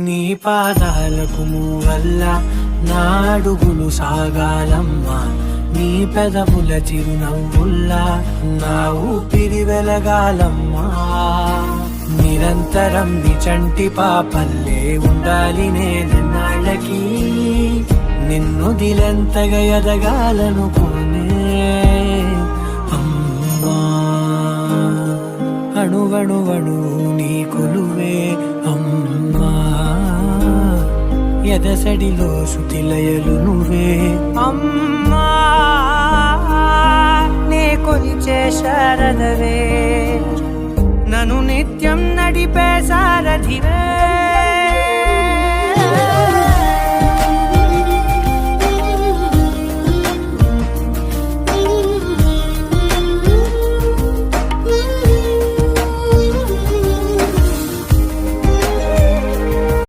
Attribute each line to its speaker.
Speaker 1: నీ పాదాలకు మూవల్ల నా అడుగులు సాగాలమ్మా, నీ పెదవుల చిరునవ్వుల్లా నా ఊపిరి వెలగాలమ్మా. నిరంతరం నీ చంటి పాపల్లే ఉండాలి నేనన్నాళ్ళకి, నిన్ను దిలెంతగా ఎదగాలనుకోనే అమ్మా. అణువణువణు నీ కొలువే అమ్మా, ఎదసడిలో శృతిలయలు నువ్వే అమ్మా. నే కొలిచే శారదవే, నన్ను నిత్యం నడిపే సారథివే.